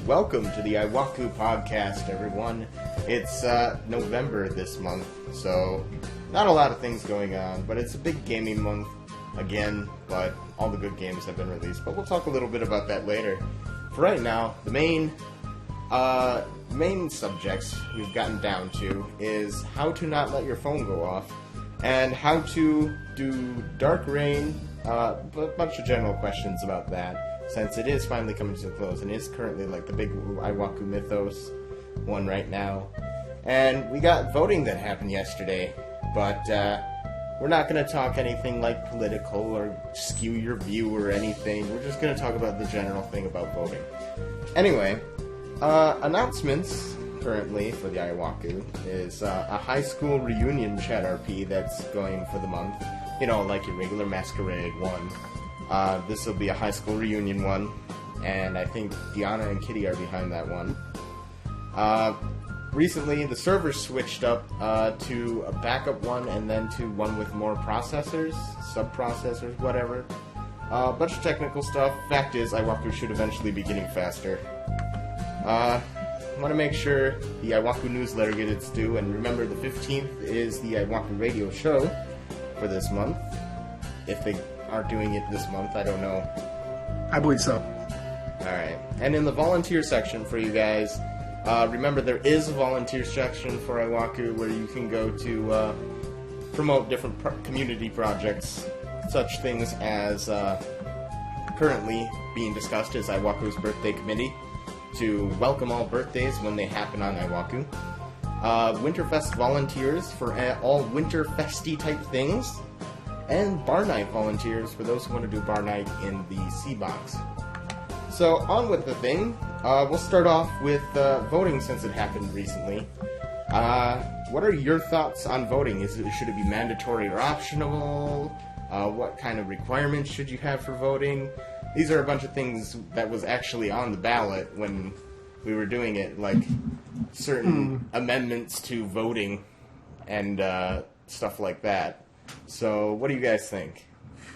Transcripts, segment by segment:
Welcome to the Iwaku podcast, everyone. It's November this month, so not a lot of things going on, but it's a big gaming month again, but all the good games have been released, but we'll talk a little bit about that later. For right now, the main subjects we've gotten down to is how to not let your phone go off, and how to do Dark Rain, a bunch of general questions about that, since it is finally coming to a close, and is currently like the big Iwaku mythos one right now. And we got voting that happened yesterday, but we're not going to talk anything like political or skew your view or anything. We're just going to talk about the general thing about voting. Anyway, announcements currently for the Iwaku is a high school reunion chat RP that's going for the month. You know, like your regular masquerade one. This will be a high school reunion one, and I think Deanna and Kitty are behind that one. Recently, the servers switched up to a backup one and then to one with more processors, sub-processors, whatever. A bunch of technical stuff. Fact is, Iwaku should eventually be getting faster. I want to make sure the Iwaku newsletter gets its due, and remember the 15th is the Iwaku radio show for this month. If they aren't doing it this month, I don't know. I believe so. Alright, and in the volunteer section for you guys, remember there is a volunteer section for Iwaku where you can go to promote different community projects, such things as currently being discussed as Iwaku's birthday committee, to welcome all birthdays when they happen on Iwaku. Winterfest volunteers for all Winterfesty type things, and Bar Night volunteers for those who want to do Bar Night in the C-Box. So, on with the thing. We'll start off with voting since it happened recently. What are your thoughts on voting? Should it be mandatory or optional? What kind of requirements should you have for voting? These are a bunch of things that was actually on the ballot when we were doing it, like certain amendments to voting and stuff like that. So, what do you guys think?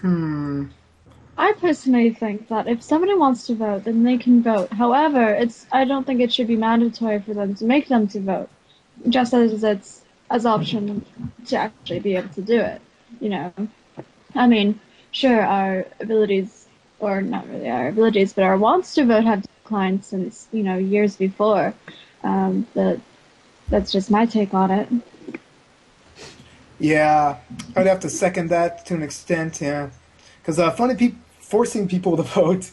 I personally think that if somebody wants to vote, then they can vote. However, I don't think it should be mandatory for them to make them to vote, just as it's as option to actually be able to do it. You know, I mean, sure, our abilities, or not really our abilities, but our wants to vote have declined since years before. But that's just my take on it. Yeah, I'd have to second that to an extent, yeah. Because forcing people to vote,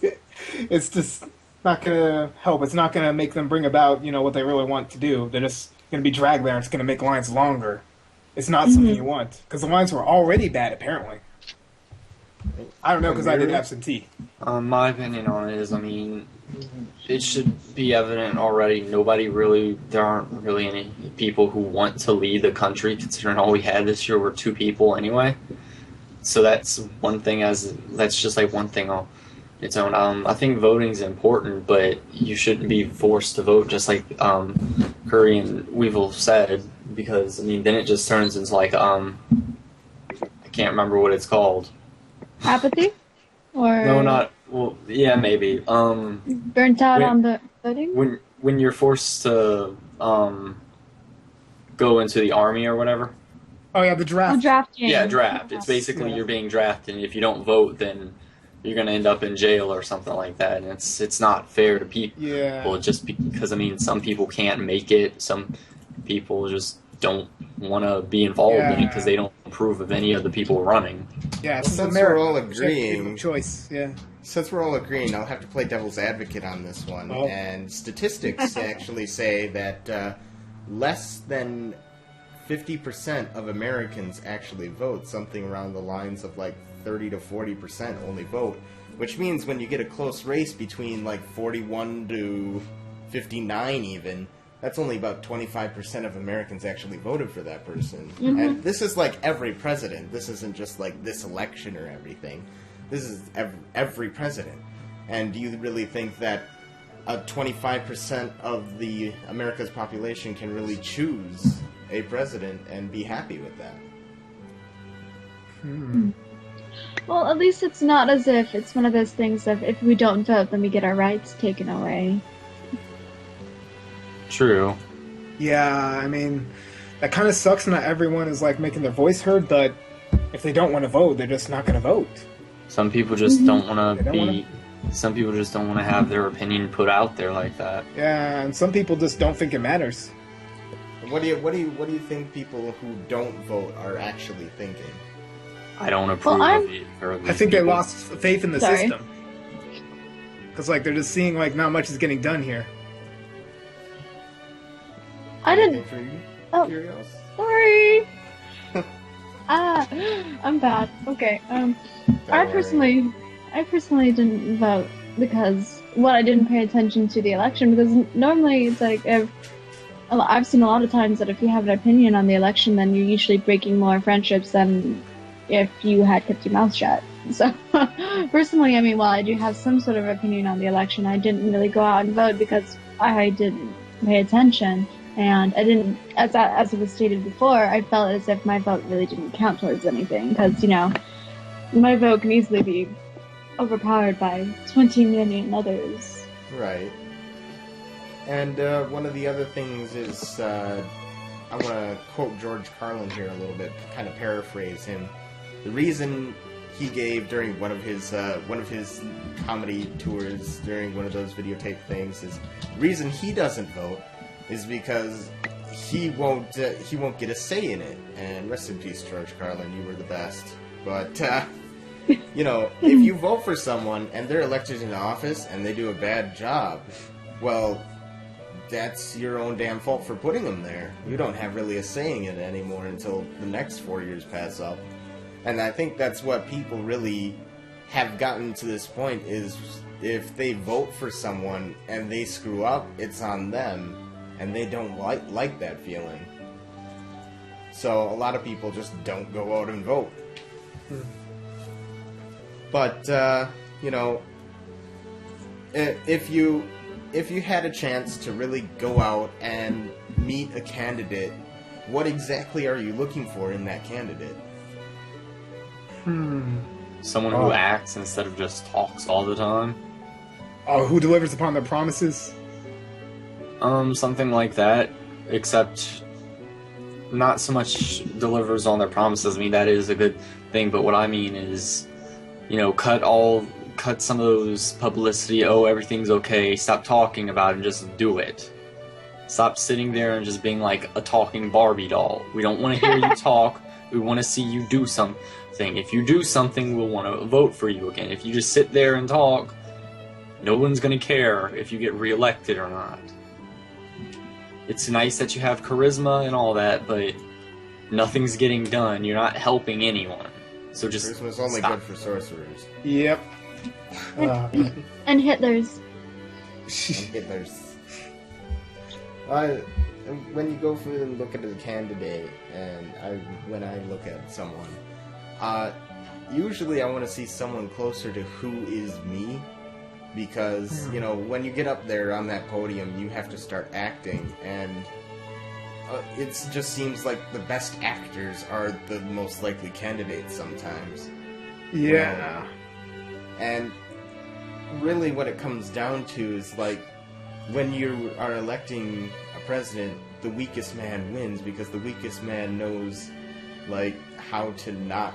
it's just not going to help. It's not going to make them bring about, what they really want to do. They're just going to be dragged there. It's going to make lines longer. It's not something you want. Because the lines were already bad, apparently. I don't know, because I did absentee. My opinion on it is, it should be evident already. There aren't really any people who want to lead the country, considering all we had this year were 2 people anyway. So that's one thing. That's just like one thing on its own. I think voting's important, but you shouldn't be forced to vote, just like Curry and Weevil said, because then it just turns into like I can't remember what it's called. Apathy? Or No, not well. Yeah, maybe. Burnt out on the voting? When you're forced to go into the army or whatever. Oh, yeah, the draft. Drafting. Yeah, draft. It's basically you're being drafted, and if you don't vote, then you're going to end up in jail or something like that, and it's not fair to people. Yeah. Just because, some people can't make it. Some people just don't want to be involved in it because they don't approve of any of the people running. Yeah, since we're all agreeing, choice. Yeah. Since we're all agreeing, I'll have to play devil's advocate on this one. Oh. And statistics actually say that less than 50% of Americans actually vote. Something around the lines of like 30 to 40% only vote. Which means when you get a close race between like 41 to 59 even, that's only about 25% of Americans actually voted for that person. Mm-hmm. And this is like every president. This isn't just like this election or everything. This is every president. And do you really think that 25% of the America's population can really choose a president and be happy with that? Well, at least it's not as if it's one of those things of if we don't vote, then we get our rights taken away. True. Yeah, I mean, that kind of sucks. Not everyone is like making their voice heard, but if they don't want to vote, they're just not going to vote. Some people just don't want They to don't wanna- be. Some people just don't want to have their opinion put out there like that. Yeah, and some people just don't think it matters. What do you think people who don't vote are actually thinking? I don't approve I'm- of it. For I think they people. lost faith in the Sorry. system. Because, like, they're just seeing, like, not much is getting done here. I didn't. Anything for you, Oh. Curios? Sorry. I'm bad. Okay. Don't I worry. personally didn't vote because I didn't pay attention to the election because normally it's like I've seen a lot of times that if you have an opinion on the election, then you're usually breaking more friendships than if you had kept your mouth shut. So, personally, I mean, while I do have some sort of opinion on the election, I didn't really go out and vote because I didn't pay attention. And I didn't, as it was stated before, I felt as if my vote really didn't count towards anything because, my vote can easily be overpowered by 20 million others. Right. And one of the other things is, I want to quote George Carlin here a little bit, kind of paraphrase him. The reason he gave during one of his comedy tours, during one of those videotape things, is the reason he doesn't vote is because he won't get a say in it. And rest in peace, George Carlin, you were the best. But if you vote for someone and they're elected into office and they do a bad job, well, that's your own damn fault for putting them there. You don't have really a say in it anymore until the next 4 years pass up. And I think that's what people really have gotten to this point is if they vote for someone and they screw up, it's on them. And they don't like that feeling. So a lot of people just don't go out and vote. But, if you had a chance to really go out and meet a candidate, what exactly are you looking for in that candidate? Someone who acts instead of just talks all the time. Oh, who delivers upon their promises? Something like that, except not so much delivers on their promises. I mean, that is a good thing, but what I mean is, cut some of those publicity, everything's okay, stop talking about it and just do it. Stop sitting there and just being like a talking Barbie doll. We don't want to hear you talk, we want to see you do something. If you do something, we'll want to vote for you again. If you just sit there and talk, no one's going to care if you get reelected or not. It's nice that you have charisma and all that, but nothing's getting done. You're not helping anyone. So just Charisma's only stop. good for sorcerers. Yep. And Hitler's. And Hitler's. When you go through and look at a candidate, and when I look at someone, usually I want to see someone closer to who is me, because, when you get up there on that podium, you have to start acting, and it just seems like the best actors are the most likely candidates sometimes. Yeah. And really what it comes down to is, like, when you are electing a president, the weakest man wins, because the weakest man knows, like, how to not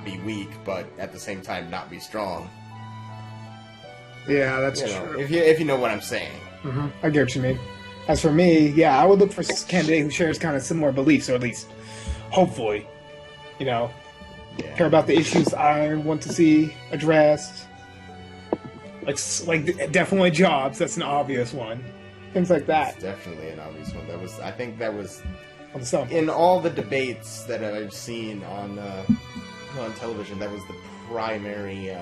be weak, but at the same time not be strong. Yeah, that's You know, true. if you know what I'm saying. I get what you mean. As for me, yeah, I would look for a candidate who shares kind of similar beliefs, or at least, hopefully, care Yeah. about the issues I want to see addressed. Like definitely jobs. That's an obvious one. Things like that. It's definitely an obvious one. I think that was So, in all the debates that I've seen on television. That was the primary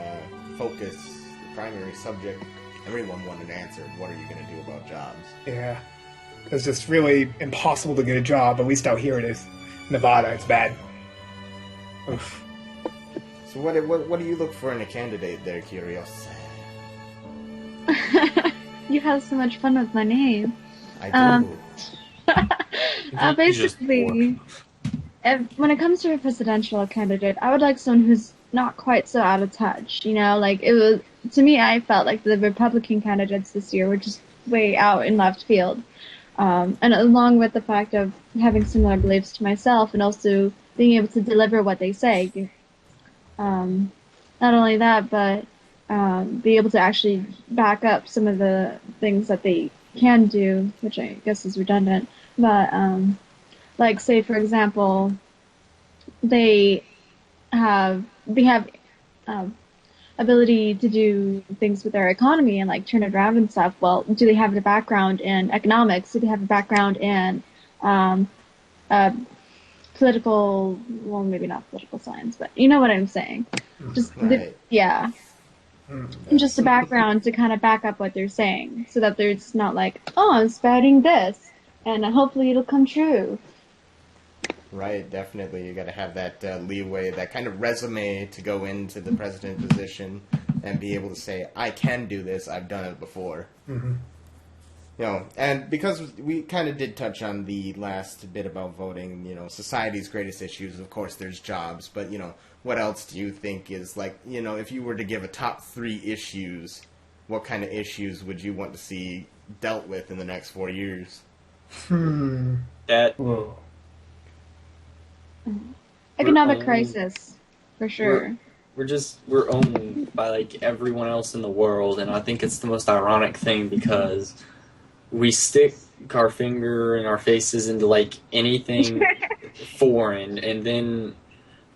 focus, the primary subject. Everyone wanted an answer. What are you going to do about jobs? yeah, it's just really impossible to get a job. At least out here it is. Nevada, it's bad. Oof. So what do you look for in a candidate there, Curios? You have so much fun with my name. I do. Basically, when it comes to a presidential candidate, I would like someone who's not quite so out of touch. Like it was to me, I felt like the Republican candidates this year were just way out in left field. And along with the fact of having similar beliefs to myself and also being able to deliver what they say. Not only that, but be able to actually back up some of the things that they can do, which I guess is redundant. But like, say for example, they have ability to do things with their economy and like turn it around and stuff. Well, do they have a background in economics? Do they have a background in political? Well, maybe not political science, but you know what I'm saying. Just Right. yeah. Just a background to kind of back up what they're saying, so that there's not like, oh, I'm spouting this, and hopefully it'll come true. Right, definitely. You got to have that leeway, that kind of resume to go into the president position and be able to say, I can do this, I've done it before. Mm-hmm. You know, and because we kind of did touch on the last bit about voting, you know, society's greatest issues, of course, there's jobs, but, you know, what else do you think is, like, you know, if you were to give a top 3 issues, what kind of issues would you want to see dealt with in the next 4 years? That Whoa. Economic owned- crisis, for sure. we're owned by like everyone else in the world, and I think it's the most ironic thing because we stick our finger in our faces into like anything foreign,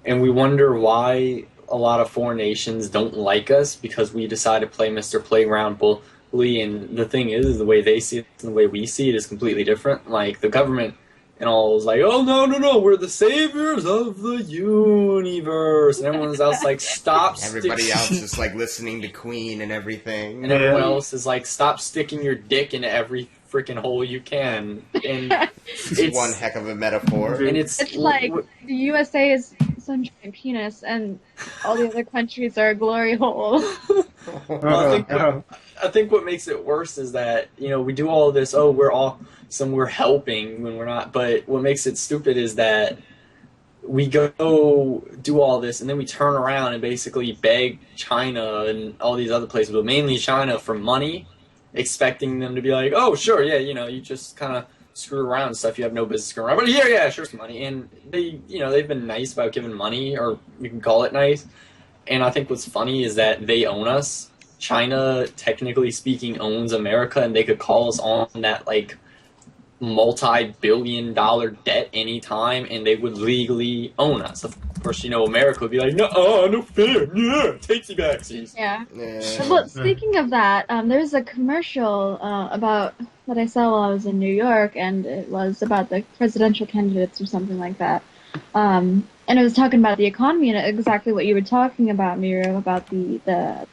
and we wonder why a lot of foreign nations don't like us because we decide to play Mr. Playground bully. And the thing is, the way they see it and the way we see it is completely different. Like the government and all is like, oh no, we're the saviors of the universe, and everyone else like, stop. Everybody else is, like, listening to Queen and everything. And everyone else is like, stop sticking your dick into every freaking hole you can. And It's one heck of a metaphor. and It's like the USA is some giant penis, and all the other countries are a glory hole. I think what makes it worse is that, you know, we do all this, oh, we're helping when we're not, but what makes it stupid is that we go do all this and then we turn around and basically beg China and all these other places, but mainly China, for money, expecting them to be like, oh, sure, yeah, you know, you just kind of screw around and stuff, you have no business screwing around, but yeah, sure, some money. And they, you know, they've been nice about giving money, or you can call it nice. And I think what's funny is that they own us. China, technically speaking, owns America, and they could call us on that, like, multi-billion-dollar debt anytime, and they would legally own us. Of course, you know, America would be like, no fair, yeah, takesy backsies. Yeah. Yeah. Well, speaking of that, there's a commercial about that I saw while I was in New York, and it was about the presidential candidates or something like that. And it was talking about the economy and exactly what you were talking about, Miro, about the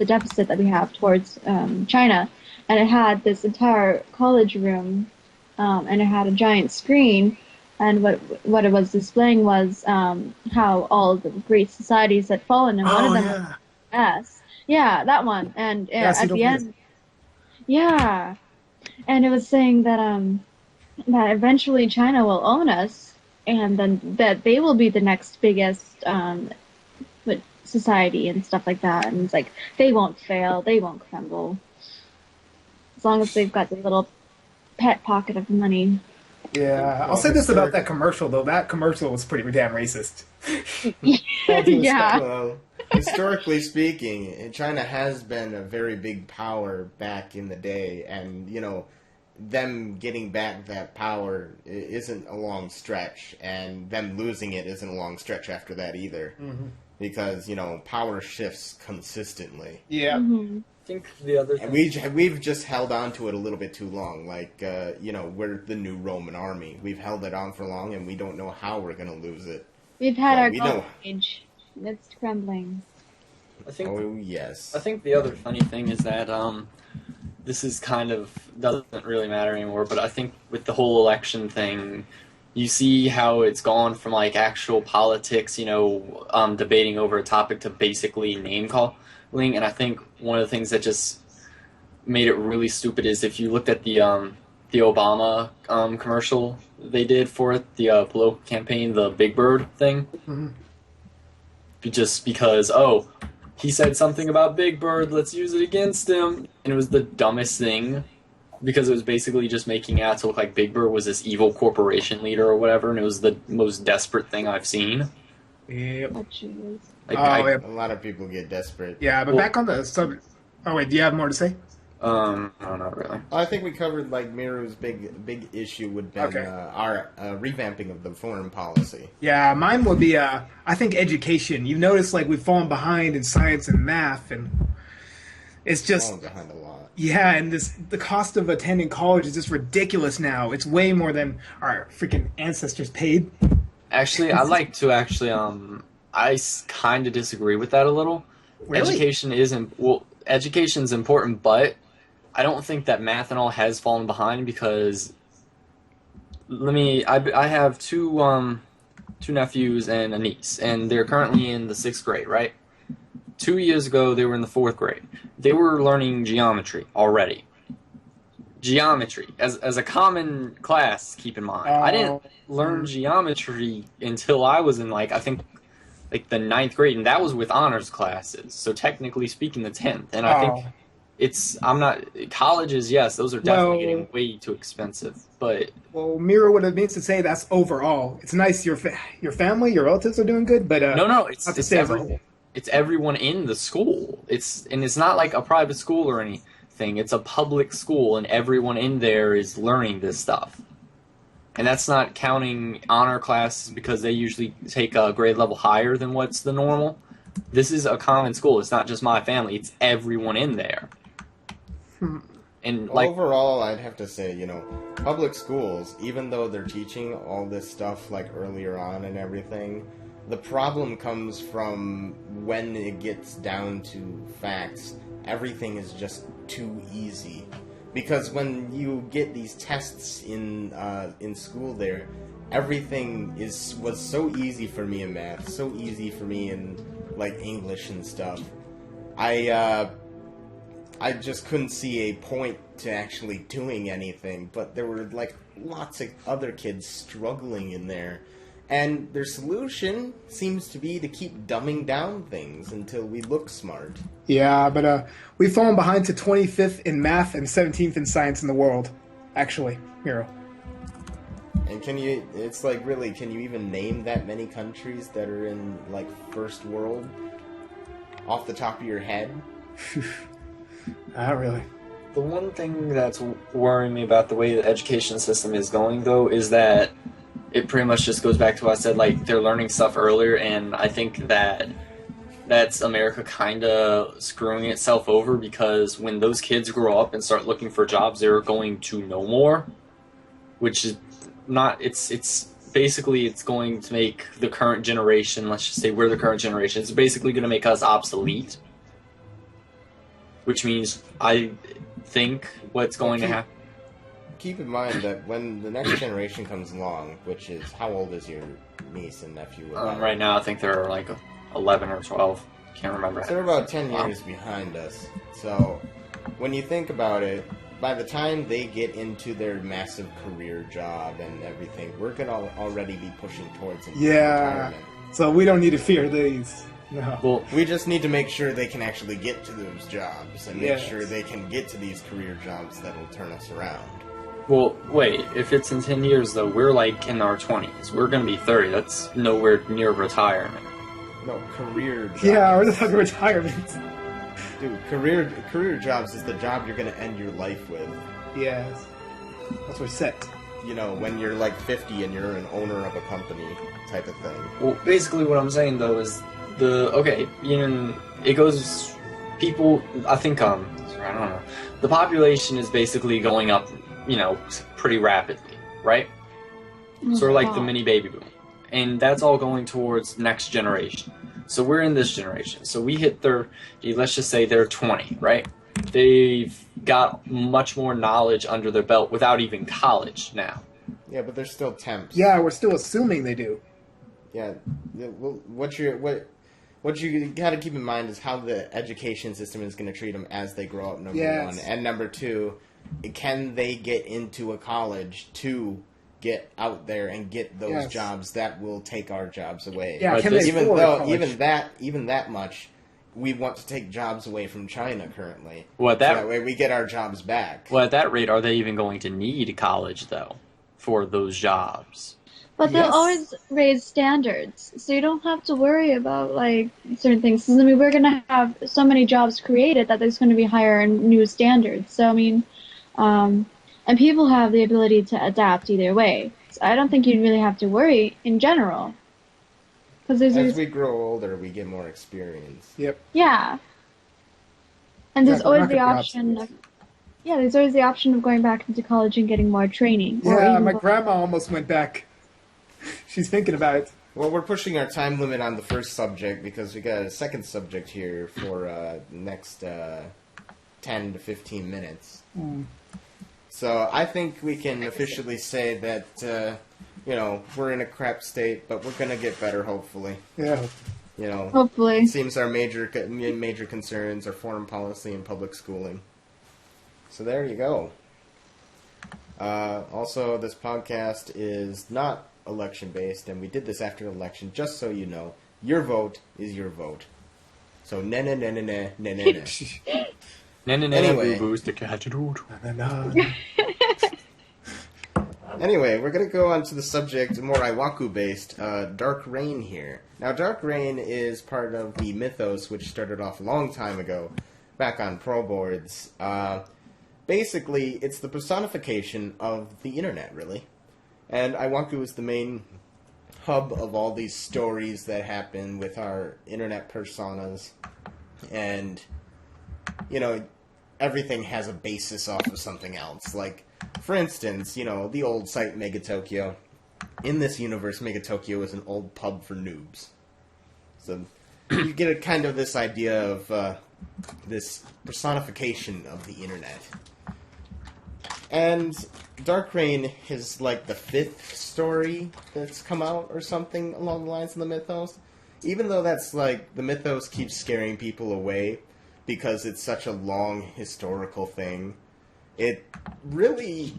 deficit that we have towards China. And it had this entire college room, and it had a giant screen. And what it was displaying was how all the great societies had fallen, and one of them was the US. Yeah, that one. And at the end, yeah, and it was saying that that eventually China will own us, and then that they will be the next biggest society and stuff like that. And it's like, they won't fail, they won't crumble, as long as they've got the little pet pocket of money. Yeah, I'll say this about that commercial, though. That commercial was pretty damn racist. Yeah. Well, historically speaking, China has been a very big power back in the day, and, you know, them getting back that power isn't a long stretch, and them losing it isn't a long stretch after that either. Mm-hmm. Because, you know, power shifts consistently. Yeah. Mm-hmm. I think the other thing... And we've just held on to it a little bit too long. Like, you know, we're the new Roman army. We've held it on for long, and we don't know how we're going to lose it. We've had Well, our we golden know. age. It's crumbling. I think Oh, yes. I think the other funny thing is that this is kind of doesn't really matter anymore, but I think with the whole election thing, you see how it's gone from like actual politics, you know, debating over a topic, to basically name calling. And I think one of the things that just made it really stupid is if you looked at the Obama commercial they did for it, the political campaign, the Big Bird thing. Mm-hmm. Just because, oh, he said something about Big Bird, let's use it against him. And it was the dumbest thing because it was basically just making out to look like Big Bird was this evil corporation leader or whatever, and it was the most desperate thing I've seen. Yep. Oh, jeez. Like, Yep. A lot of people get desperate. Yeah, but back on the subject. Oh wait, do you have more to say? no, not really. I think we covered like Miru's big issue would be Okay. our revamping of the foreign policy. Yeah, mine would be I think education. You've noticed like we've fallen behind in science and math, and it's just Falling behind a lot. yeah, and the cost of attending college is just ridiculous now. It's way more than our freaking ancestors paid. Actually, I'd like to I kind of disagree with that a little. Really? Education's important, but I don't think that math and all has fallen behind because I have two nephews and a niece, and they're currently in the 6th grade, right? 2 years ago, they were in the 4th grade. They were learning geometry already. Geometry as a common class. Keep in mind, I didn't learn geometry until I was in I think the 9th grade, and that was with honors classes. So technically speaking, the 10th. And I think colleges. Yes, those are definitely getting way too expensive. But Well, Mira, what it means to say that's overall. It's nice your family, your relatives are doing good, but no, it's not to say as a whole. it's everyone in the school. It's not like a private school or anything. It's a public school, and everyone in there is learning this stuff. And that's not counting honor classes because they usually take a grade level higher than what's the normal. This is a common school. It's not just my family. It's everyone in there. And Overall, I'd have to say, public schools, even though they're teaching all this stuff earlier on and everything, the problem comes from when it gets down to facts. Everything is just too easy. Because when you get these tests in school there, everything was so easy for me in math, so easy for me in English and stuff. I just couldn't see a point to actually doing anything, but there were lots of other kids struggling in there. And their solution seems to be to keep dumbing down things until we look smart. Yeah, but we've fallen behind to 25th in math and 17th in science in the world, actually, Miro. And can you even name that many countries that are in, first world? Off the top of your head? Not really. the one thing that's worrying me about the way the education system is going, though, is that it pretty much just goes back to what I said, like, they're learning stuff earlier, and I think that that's America kind of screwing itself over, because when those kids grow up and start looking for jobs, they're going to know more, which is not, it's basically, it's going to make the current generation, let's just say we're the current generation, it's basically going to make us obsolete, which means I think what's going to happen. Keep in mind that when the next generation comes along, which is, how old is your niece and nephew? Right now, I think they're like 11 or 12. Can't remember. So they're about 10 years behind us. So when you think about it, by the time they get into their massive career job and everything, we're going to already be pushing towards retirement. So we don't need to fear these. No. Well, we just need to make sure they can actually get to those jobs and make sure they can get to these career jobs that will turn us around. Well, wait, if it's in 10 years, though, we're like in our 20s. We're going to be 30. That's nowhere near retirement. No, career jobs. Yeah, we're talking retirement. Dude, career jobs is the job you're going to end your life with. Yes. That's what's set. You know, when you're like 50 and you're an owner of a company type of thing. Well, basically what I'm saying, though, is it goes, people, I think, I don't know, the population is basically going up, pretty rapidly, right? Sort of like the mini baby boom. And that's all going towards next generation. So we're in this generation. So we hit let's just say they're 20, right? They've got much more knowledge under their belt without even college now. Yeah, but they're still temps. Yeah, we're still assuming they do. Yeah, what you got to keep in mind is how the education system is going to treat them as they grow up, number one. And number two, can they get into a college to get out there and get those jobs that will take our jobs away? Yeah, even that much we want to take jobs away from China currently. Well, So that way we get our jobs back. Well, at that rate, are they even going to need college, though, for those jobs? But they'll Yes. always raise standards, so you don't have to worry about like certain things. 'Cause, I mean, we're gonna have so many jobs created that there's going to be higher and new standards. So I mean, and people have the ability to adapt either way. So I don't think you'd really have to worry in general. Because As we grow older, we get more experience. Yep. yeah, and there's Exactly. We're always not the gonna be option of there's always the option of going back into college and getting more training. or Yeah, even my go- grandma almost went back. She's thinking about it. Well, we're pushing our time limit on the first subject because we got a second subject here for next 10 to 15 minutes. So I think we can officially say that, we're in a crap state, but we're going to get better, hopefully. Yeah. Hopefully. It seems our major concerns are foreign policy and public schooling. So there you go. Also, this podcast is not election-based, and we did this after the election, just so you know. Your vote is your vote. So, na-na-na-na-na. Anyway. Anyway, we're going to go on to the subject, more Iwaku-based, Dark Reign here. Now, Dark Reign is part of the mythos, which started off a long time ago, back on Pro Boards. Basically, it's the personification of the internet, really. And Iwaku is the main hub of all these stories that happen with our internet personas. And, everything has a basis off of something else. Like, for instance, the old site Megatokyo. In this universe, Megatokyo is an old pub for noobs. So you get a kind of this idea of this personification of the internet. And Dark Reign is like the 5th story that's come out or something along the lines of the mythos. Even though that's like, the mythos keeps scaring people away because it's such a long historical thing. It really,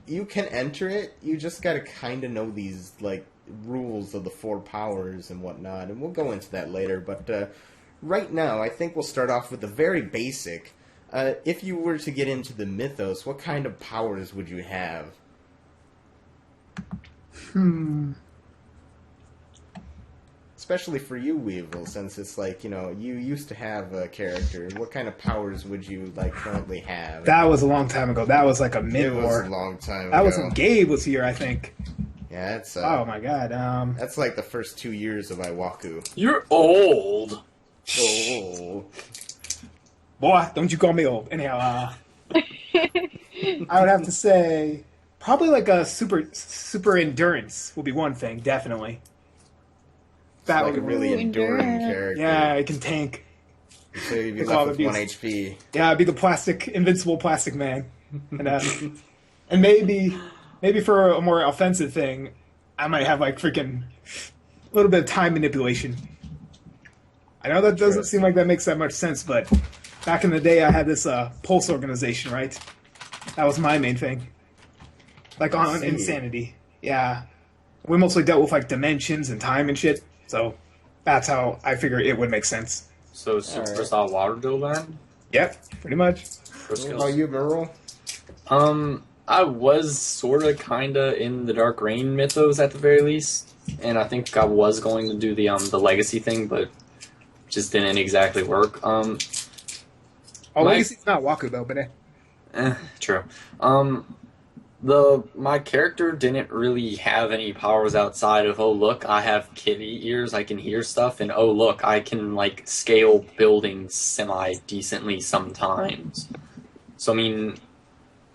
you can enter it, you just gotta kind of know these, like, rules of the 4 powers and whatnot, and we'll go into that later, but right now I think we'll start off with the very basic. If you were to get into the mythos, what kind of powers would you have? Especially for you, Weevil, since it's like, you used to have a character. What kind of powers would you, like, currently have? That was a long time ago. That was like a It mid-war. was a long time ago. That was when Gabe was here, I think. Yeah, it's, Oh my god. that's like the first 2 years of Iwaku. You're old. Oh. Boy, don't you call me old. Anyhow, I would have to say probably like a super endurance will be one thing, definitely. That Like a would really Ooh, enduring endurance. character. Yeah, it can tank. So you'd be Take left all with the 1 abuse. HP. Yeah, I'd be the invincible plastic man. And maybe for a more offensive thing, I might have like freaking a little bit of time manipulation. I know that doesn't seem like that makes that much sense, but back in the day I had this Pulse organization, right? That was my main thing. Like I on see. Insanity. Yeah. We mostly dealt with like dimensions and time and shit, so that's how I figure it would make sense. So Superstar Waterville then? Yep, pretty much. What about you, Merle? I was sort of, kind of in the Dark Reign mythos at the very least, and I think I was going to do the legacy thing, but just didn't exactly work. Oh, My- Legacy's not Waku though, but True. My character didn't really have any powers outside of, oh look, I have kitty ears, I can hear stuff, and oh look, I can like scale buildings semi-decently sometimes. So I mean,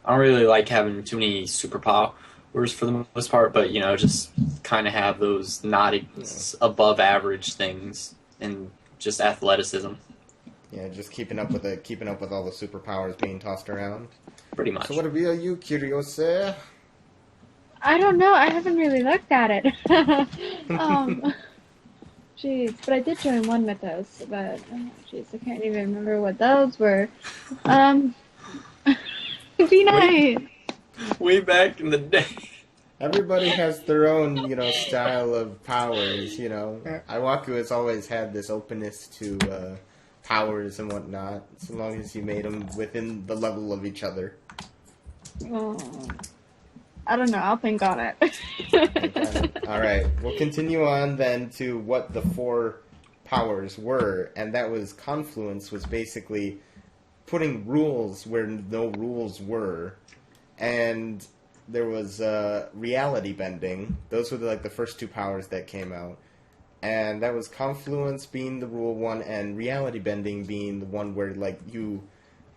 I don't really like having too many superpowers for the most part, but just kind of have those not above average things and just athleticism, Yeah, just keeping up with all the superpowers being tossed around. pretty much. So what about you, Curiose? I don't know. I haven't really looked at it. Jeez, but I did join one mythos, but jeez, I can't even remember what those were. Be nice. Way back in the day. Everybody has their own, style of powers, Iwaku has always had this openness to powers and whatnot, so long as you made them within the level of each other. I don't know. I'll think on it. Alright, we'll continue on then to what the 4 powers were, and that was confluence, was basically putting rules where no rules were, and there was reality bending. Those were the first 2 powers that came out. And that was confluence being the rule one, and reality bending being the one where you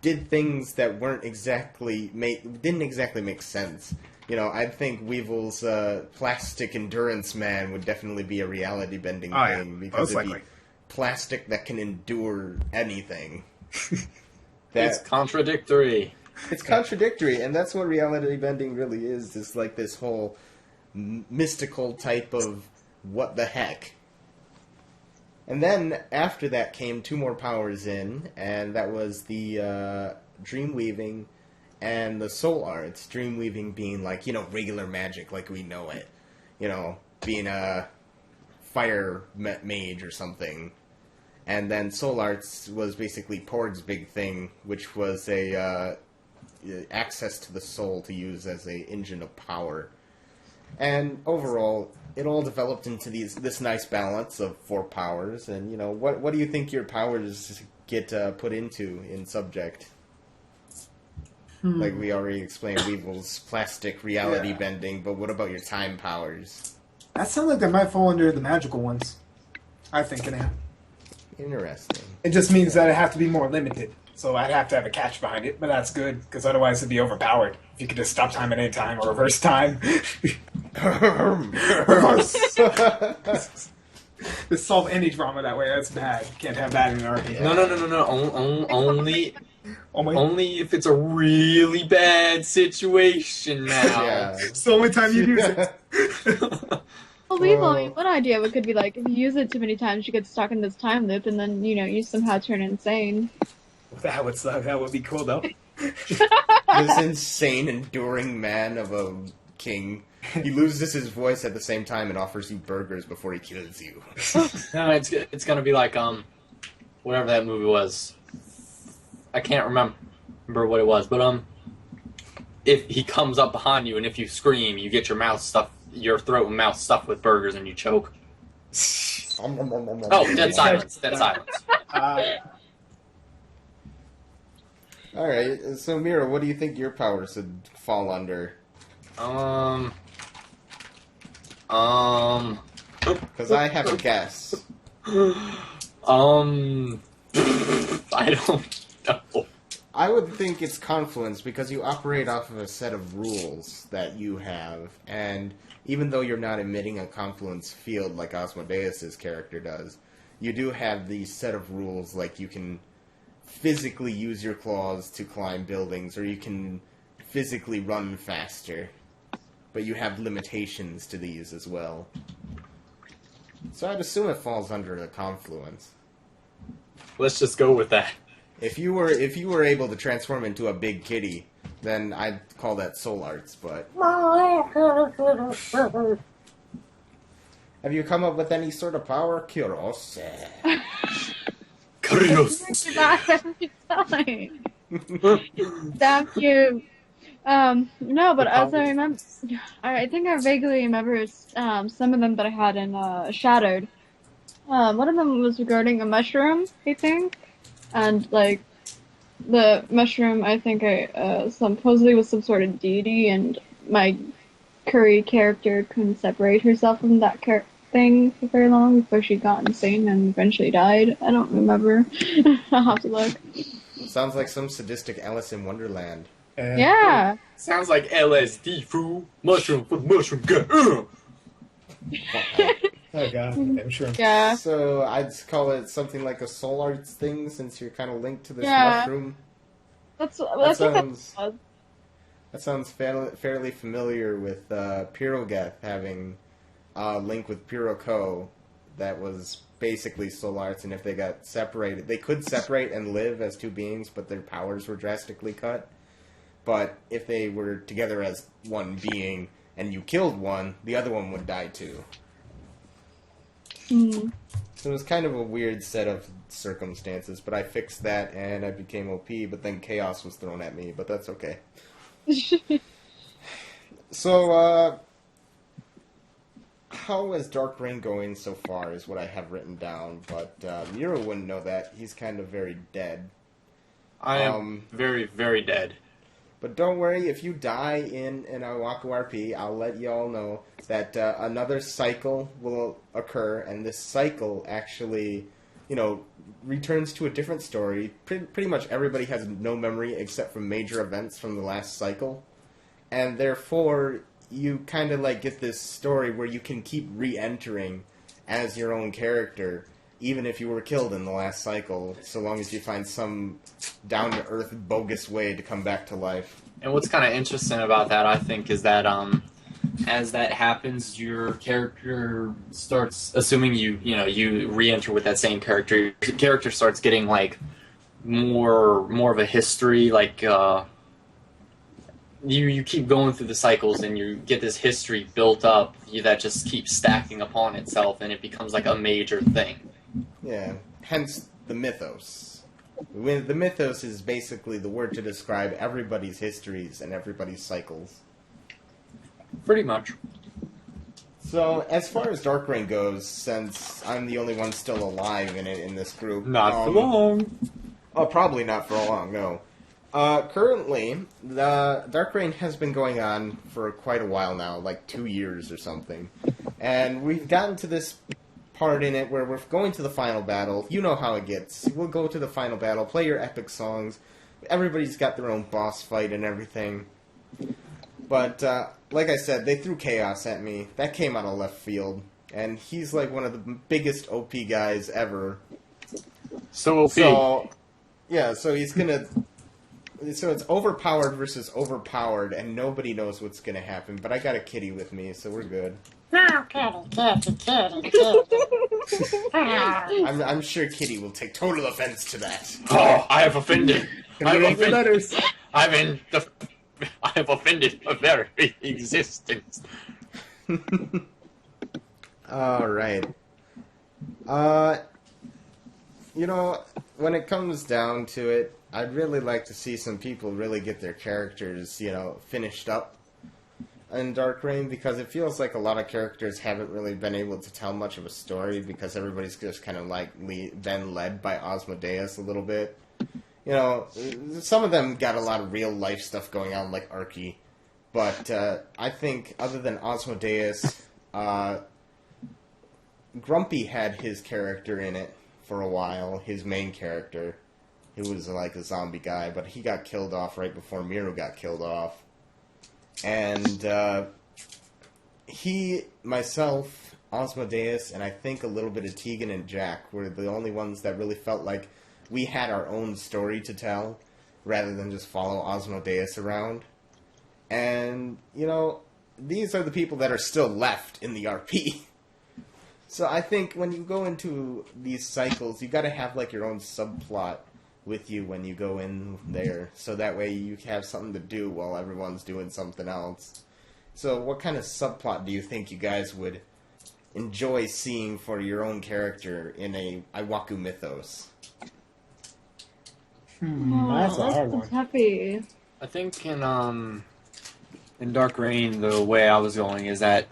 did things that didn't exactly make sense. I think Weevil's plastic endurance man would definitely be a reality bending thing, because it'd be plastic that can endure anything. It's contradictory. It's contradictory, and that's what reality bending really is. It's like this whole mystical type of what the heck. And then after that came 2 more powers in, and that was the dream weaving and the soul arts. Dream weaving being regular magic like we know it. Being a fire mage or something. And then soul arts was basically Porg's big thing, which was a access to the soul to use as a engine of power. And overall, it all developed into this nice balance of 4 powers. And what do you think your powers get put into in subject? Like we already explained, Weevil's plastic reality bending, but what about your time powers? That sounds like they might fall under the magical ones. I think it. Interesting. It just means that it have to be more limited. So I'd have to have a catch behind it, but that's good, because otherwise it'd be overpowered. If you could just stop time at any time or reverse time. Just solve any drama that way, that's bad. You can't have that in an RPG. No. Only if it's a really bad situation now. Yeah. It's the only time you use it. Well, Weevil, one idea could be if you use it too many times, you get stuck in this time loop, and then you somehow turn insane. That would suck. That would be cool, though. This insane, enduring man of a king. He loses his voice at the same time and offers you burgers before he kills you. No, it's gonna be like whatever that movie was. I can't remember what it was, but if he comes up behind you and if you scream, you get your throat and mouth stuffed with burgers and you choke. Oh, dead silence. Dead silence. Alright, so Mira, what do you think your powers would fall under? Because I have a guess. I don't know. I would think it's confluence, because you operate off of a set of rules that you have, and even though you're not emitting a confluence field like Asmodeus' character does, you do have these set of rules, like you can physically use your claws to climb buildings, or you can physically run faster. But you have limitations to these as well. So I'd assume it falls under the confluence. Let's just go with that. If you were able to transform into a big kitty, then I'd call that soul arts, but... Have you come up with any sort of power? Kyros. Kyros. Every time. Damn you. No, but as I remember, I think I vaguely remember some of them that I had in Shattered. One of them was regarding a mushroom, I think, and the mushroom, I think supposedly was some sort of deity, and my Curry character couldn't separate herself from that thing for very long before she got insane and eventually died. I don't remember. I'll have to look. Sounds like some sadistic Alice in Wonderland. Yeah. Sounds like LSD, fool. Mushroom for mushroom gut. Oh god, I'm sure. Yeah. So I'd call it something like a soul arts thing, since you're kind of linked to this Yeah. mushroom. That sounds fairly familiar with Pyrogeth having a link with Pyroko that was basically soul arts, and if they got separated, they could separate and live as 2 beings, but their powers were drastically cut. But if they were together as 1 being, and you killed one, the other one would die too. Mm. So it was kind of a weird set of circumstances, but I fixed that and I became OP, but then chaos was thrown at me, but that's okay. So, how is Dark Reign going so far is what I have written down, but Miro wouldn't know that. He's kind of very dead. I am very, very dead. But don't worry, if you die in an Iwaku RP, I'll let you all know that another cycle will occur, and this cycle actually, returns to a different story. Pretty much everybody has no memory except for major events from the last cycle, and therefore you kind of get this story where you can keep re-entering as your own character, even if you were killed in the last cycle, so long as you find some down-to-earth, bogus way to come back to life. And what's kind of interesting about that, I think, is that as that happens, your character starts, assuming you re-enter with that same character, your character starts getting more of a history, you keep going through the cycles and you get this history built up that just keeps stacking upon itself, and it becomes a major thing. Yeah, hence the mythos. The mythos is basically the word to describe everybody's histories and everybody's cycles. Pretty much. So, as far as Dark Reign goes, since I'm the only one still alive in this group... Not for long. Oh, probably not for long, no. Currently, the Dark Reign has been going on for quite a while now, 2 years or something. And we've gotten to this part in it where we're going to the final battle. You know how it gets. We'll go to the final battle, play your epic songs. Everybody's got their own boss fight and everything. But, like I said, they threw chaos at me. That came out of left field. And he's one of the biggest OP guys ever. So OP. So, yeah, so he's gonna... So it's overpowered versus overpowered, and nobody knows what's gonna happen. But I got a kitty with me, so we're good. No, kitty. I'm sure Kitty will take total offense to that. Oh, I have offended. I have offended. Letters. I have offended her very existence. All right. When it comes down to it, I'd really like to see some people really get their characters, finished up in Dark Reign, because it feels like a lot of characters haven't really been able to tell much of a story because everybody's just kind of been led by Osmodeus a little bit. Some of them got a lot of real life stuff going on, like Archie, but I think other than Osmodeus, Grumpy had his character in it for a while, his main character. He was a zombie guy, but he got killed off right before Miro got killed off. And he, myself, Osmodeus, and I think a little bit of Tegan and Jack were the only ones that really felt like we had our own story to tell, rather than just follow Osmodeus around. And, these are the people that are still left in the RP. So I think when you go into these cycles, you gotta have your own subplot with you when you go in there, so that way you have something to do while everyone's doing something else. So what kind of subplot do you think you guys would enjoy seeing for your own character in a Iwaku mythos? That's a hard one. Heavy. I think in Dark Reign, the way I was going is that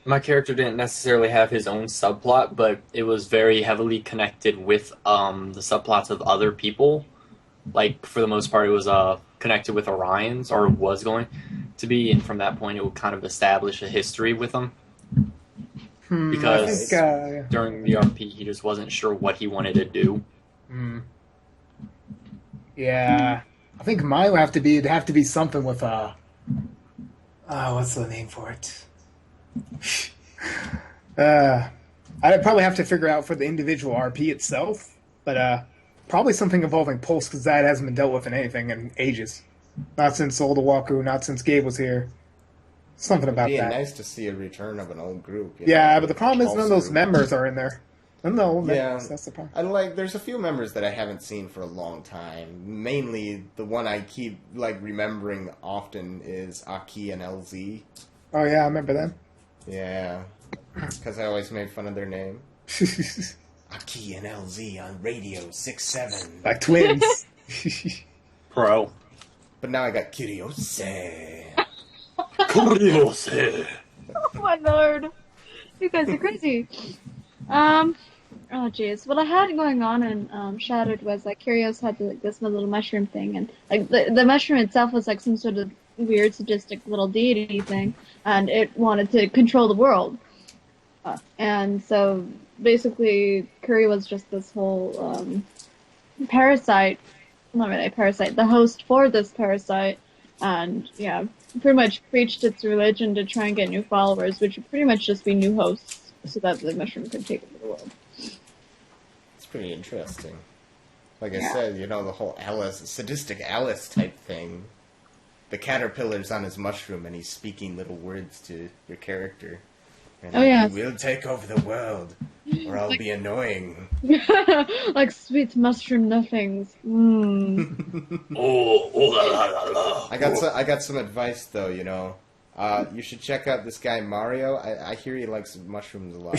my character didn't necessarily have his own subplot, but it was very heavily connected with the subplots of other people. For the most part, it was connected with Orion's, or was going to be, and from that point, it would kind of establish a history with them. Because during the RP, he just wasn't sure what he wanted to do. Yeah, I think mine would it'd have to be something with what's the name for it? I'd probably have to figure out for the individual RP itself, but probably something involving Pulse, because that hasn't been dealt with in anything in ages. Not since Old Iwaku, not since Gabe was here. Something about It'd that. be nice to see a return of an old group. Yeah, but the problem is none of those members are in there. None of the old members, that's the problem. There's a few members that I haven't seen for a long time. Mainly, the one I keep, remembering often is Aki and LZ. Oh yeah, I remember them. Yeah, because I always made fun of their name. Aki and LZ on Radio 6-7. Like twins. Pro. But now I got Kyriose. Kuriose. Oh my lord. You guys are crazy. Oh jeez. What I had going on in Shattered was like Curios had like this little mushroom thing, and like the mushroom itself was like some sort of weird sadistic little deity thing, and it wanted to control the world. And so basically Curry was just this whole parasite, not really a parasite, the host for this parasite, and yeah, pretty much preached its religion to try and get new followers, which would pretty much just be new hosts, so that the mushroom could take over the world. It's pretty interesting. Like I Yeah. said, you know, the whole Alice, sadistic Alice type thing. The caterpillar's on his mushroom and he's speaking little words to your character. And Oh, yeah. We'll take over the world, or I'll be annoying. Like sweet mushroom nothings. Mmm. Oh, la la la la. I got some advice though, you know. You should check out this guy Mario. I hear he likes mushrooms a lot.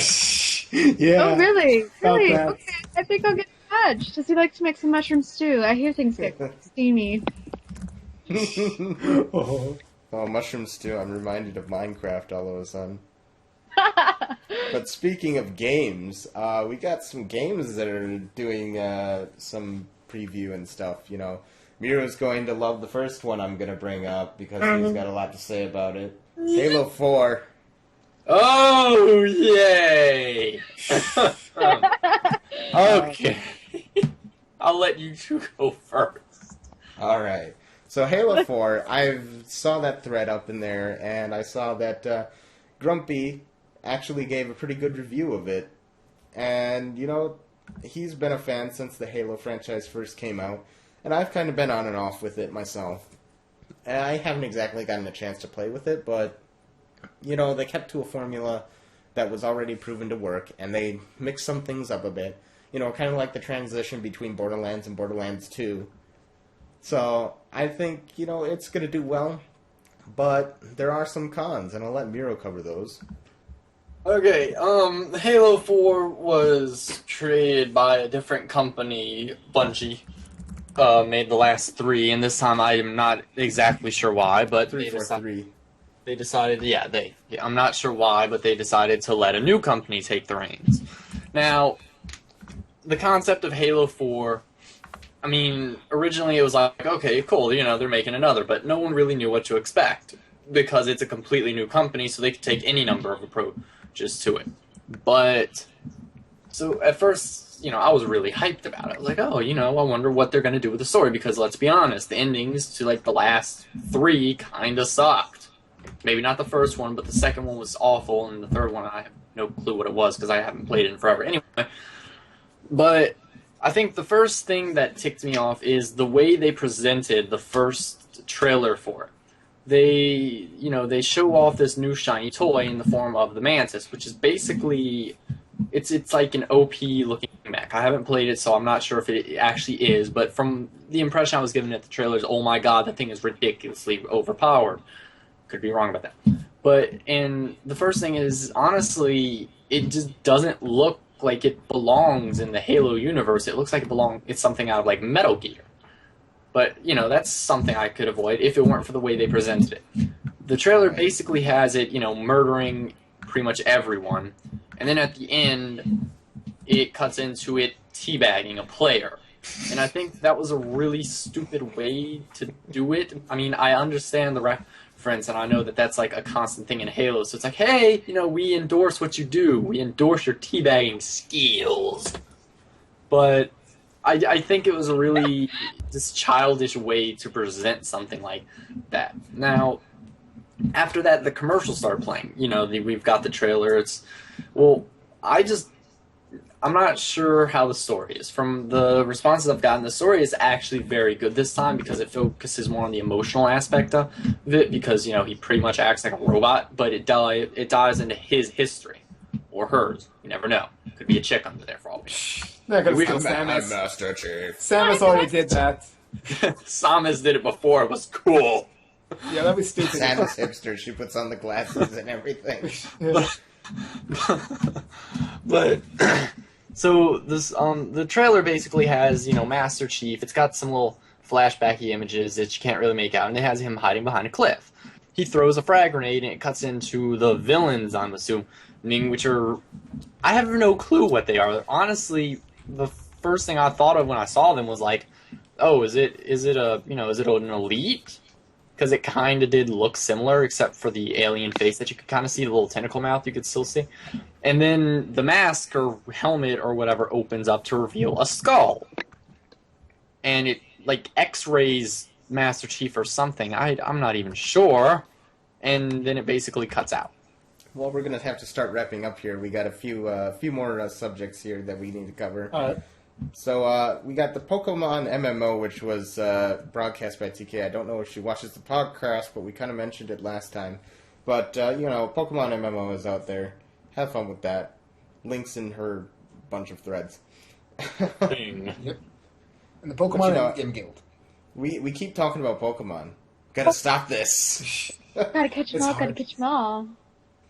Yeah. Oh really? Really? that. Okay, I think I'll get Fudge. Does he like to make some mushroom stew? I hear things get steamy. Oh. Oh, mushroom stew. I'm reminded of Minecraft all of a sudden. But speaking of games, we got some games that are doing some preview and stuff. You know, Miro's going to love the first one I'm going to bring up because he's got a lot to say about it. Halo 4. Oh, yay! Okay. I'll let you two go first. All right. So Halo 4, I saw that thread up in there, and I saw that Grumpy actually gave a pretty good review of it. And, you know, he's been a fan since the Halo franchise first came out, and I've kind of been on and off with it myself. And I haven't exactly gotten a chance to play with it, but, you know, they kept to a formula that was already proven to work, and they mixed some things up a bit. You know, kind of like the transition between Borderlands and Borderlands 2. So, I think, you know, it's going to do well, but there are some cons, and I'll let Miro cover those. Okay, Halo 4 was created by a different company, Bungie. Made the last 3, and this time I am not exactly sure why, but 343. they decided, I'm not sure why, but they decided to let a new company take the reins. Now, the concept of Halo 4, I mean, originally it was like, okay, cool, you know, they're making another, but no one really knew what to expect, because it's a completely new company, so they could take any number of approaches to it. But, so at first, you know, I was really hyped about it. I was like, oh, you know, I wonder what they're going to do with the story, because let's be honest, the endings to, like, the last 3 kind of sucked. Maybe not the first one, but the second one was awful, and the third one, I have no clue what it was, because I haven't played it in forever. Anyway, but I think the first thing that ticked me off is the way they presented the first trailer for it. They show off this new shiny toy in the form of the Mantis, which is basically, it's like an OP looking mech. I haven't played it, so I'm not sure if it actually is, but from the impression I was given at the trailer is, oh my god, that thing is ridiculously overpowered. Could be wrong about that. And the first thing is, honestly, it just doesn't look like it belongs in the Halo universe. It looks like it's something out of like Metal Gear. But, you know, that's something I could avoid if it weren't for the way they presented it. The trailer basically has it, you know, murdering pretty much everyone. And then at the end, it cuts into it teabagging a player. And I think that was a really stupid way to do it. I mean, I understand the reference, and I know that that's like a constant thing in Halo. So it's like, hey, you know, we endorse what you do. We endorse your teabagging skills. But I think it was a really just childish way to present something like that. Now, after that, the commercials started playing. You know, we've got the trailer. I'm not sure how the story is. From the responses I've gotten, the story is actually very good this time because it focuses more on the emotional aspect of it, because, you know, he pretty much acts like a robot, but it dives into his history. Or hers. You never know. Could be a chick under there for all we know. They're gonna We steal can- Samus. Master Chief. Samus already did that. Samus did it before. It was cool. Yeah, that was stupid. Samus hipster. She puts on the glasses and everything. Yeah. But so this the trailer basically has, you know, Master Chief. It's got some little flashbacky images that you can't really make out, and it has him hiding behind a cliff. He throws a frag grenade and it cuts into the villains, I'm assuming, which are, I have no clue what they are. Honestly, the first thing I thought of when I saw them was like, oh, is it an elite? Because it kind of did look similar, except for the alien face that you could kind of see, the little tentacle mouth you could still see. And then the mask or helmet or whatever opens up to reveal a skull. And it, like, X-rays Master Chief or something. I'm not even sure. And then it basically cuts out. Well, we're going to have to start wrapping up here. We got a few more subjects here that we need to cover. All right. So we got the Pokemon MMO, which was broadcast by TK. I don't know if she watches the podcast, but we kind of mentioned it last time. But, Pokemon MMO is out there. Have fun with that. Links in her bunch of threads. Yep. And the Pokemon Game Guild. We keep talking about Pokemon. Gotta stop this. Gotta catch them all, gotta catch them all.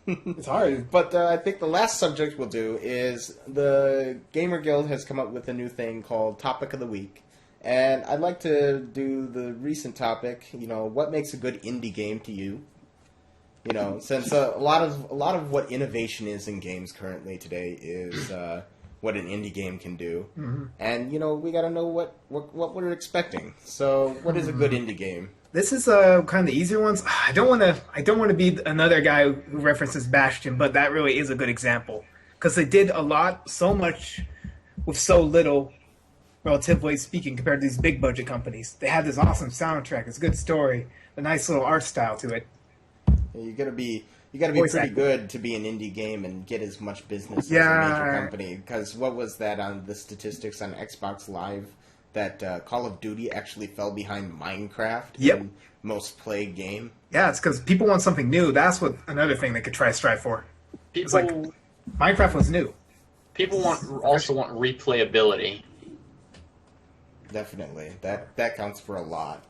It's hard. But I think the last subject we'll do is the Gamer Guild has come up with a new thing called Topic of the Week. And I'd like to do the recent topic, what makes a good indie game to you? Since a lot of what innovation is in games currently today is what an indie game can do. Mm-hmm. And, we got to know what we're expecting. So, what is a good indie game? This is kind of the easier ones. I don't want to be another guy who references Bastion, but that really is a good example because they did so much with so little, relatively speaking, compared to these big budget companies. They had this awesome soundtrack, it's a good story, a nice little art style to it. You gotta be pretty good to be an indie game and get as much business as a major company. Because what was that on the statistics on Xbox Live? That Call of Duty actually fell behind Minecraft in most played game. Yeah, it's because people want something new. That's another thing they could try to strive for. It's like Minecraft was new. People also want replayability. Definitely, that counts for a lot.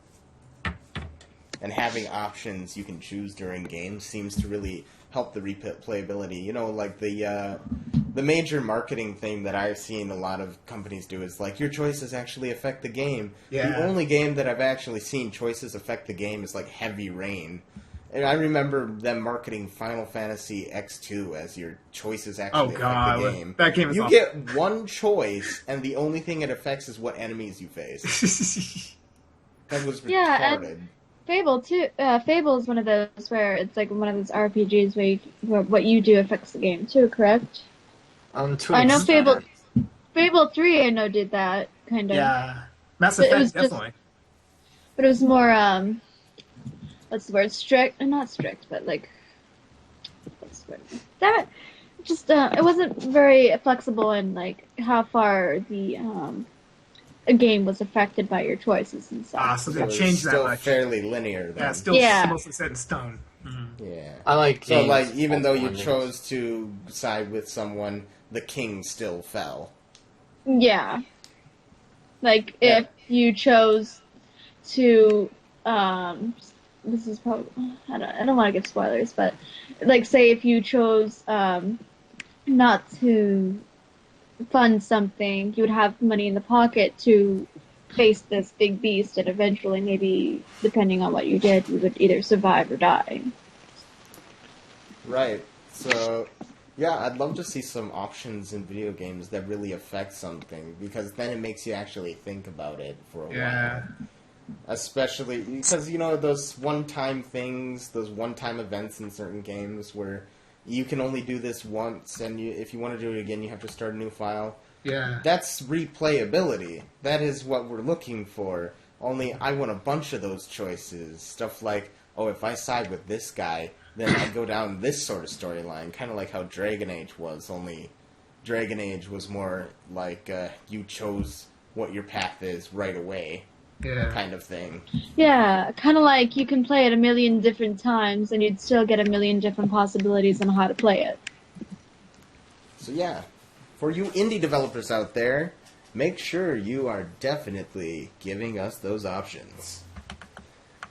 And having options you can choose during games seems to really help the replayability. Like the major marketing thing that I've seen a lot of companies do is like, your choices actually affect the game. Yeah. The only game that I've actually seen choices affect the game is like Heavy Rain. And I remember them marketing Final Fantasy X2 as your choices actually affect the game. That game is awesome. Get one choice, and the only thing it affects is what enemies you face. That was retarded. Fable too. Fable is one of those where it's like one of those RPGs where what you do affects the game too. Correct? I know Fable 3. I know did that kind of. Yeah, Mass Effect definitely. But it was more what's the word? Strict? Not strict, but like what's the word? Damn it! Just it wasn't very flexible in like how far the a game was affected by your choices and stuff. So they changed that much. Still fairly linear, then. Yeah, mostly set in stone. Mm-hmm. Yeah. I like so, like, even though you chose to side with someone, the king still fell. Yeah. Like, if you chose to, this is probably, I don't want to give spoilers, but, like, say if you chose, not to fund something, you would have money in the pocket to face this big beast, and eventually, maybe, depending on what you did, you would either survive or die. Right. So, yeah, I'd love to see some options in video games that really affect something, because then it makes you actually think about it for a while. Especially because, those one-time things, those one-time events in certain games where you can only do this once, and if you want to do it again, you have to start a new file. Yeah. That's replayability. That is what we're looking for. Only I want a bunch of those choices. Stuff like, if I side with this guy, then I go down this sort of storyline. Kind of like how Dragon Age was, only Dragon Age was more like you chose what your path is right away. Yeah. Kind of thing. Yeah, kind of like you can play it a million different times and you'd still get a million different possibilities on how to play it. So yeah, for you indie developers out there, make sure you are definitely giving us those options.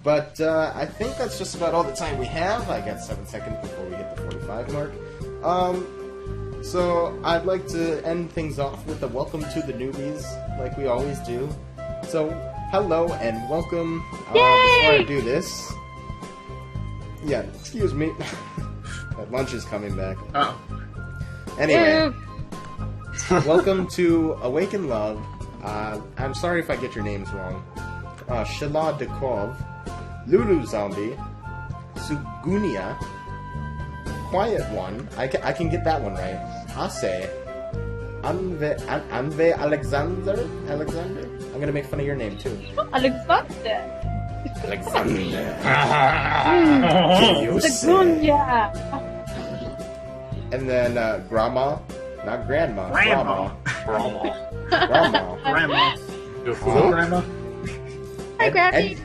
But I think that's just about all the time we have. I got 7 seconds before we hit the 45 mark. So I'd like to end things off with a welcome to the newbies, like we always do. So, hello and welcome. Before I do this, yeah, excuse me. That lunch is coming back. Oh. Anyway, welcome to Awaken Love. I'm sorry if I get your names wrong. Shala Dekov, Lulu Zombie, Sugunia, Quiet One. I can get that one right. Ase, Anve Alexander. I'm gonna make fun of your name too. Alexander. Alexander. Segunya. And then Grandma, not Grandma. Grandma. Grandma. Hello, Grandma. Hi, Grappy.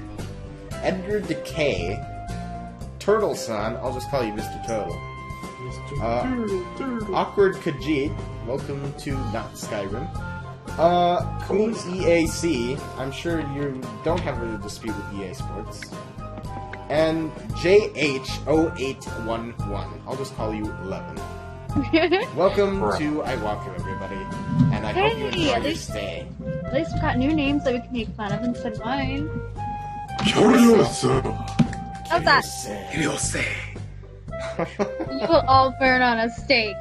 Edgar Decay, Turtle Son. I'll just call you Mr. Turtle. Awkward Khajiit, welcome to Not Skyrim. Queen EAC, I'm sure you don't have a dispute with EA Sports. And JH0811, I'll just call you 11. Welcome to Iwaku, everybody, and I hope you enjoy your stay. At least we got new names that we can make fun of instead of mine. How's that? You will all burn on a stake.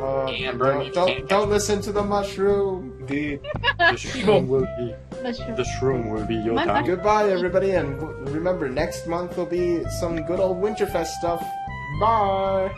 Amber, you can't Don't listen to the mushroom. Indeed. The shroom will be. That's true. The shroom will be your My time. Goodbye, everybody, and remember, next month will be some good old Winterfest stuff. Bye!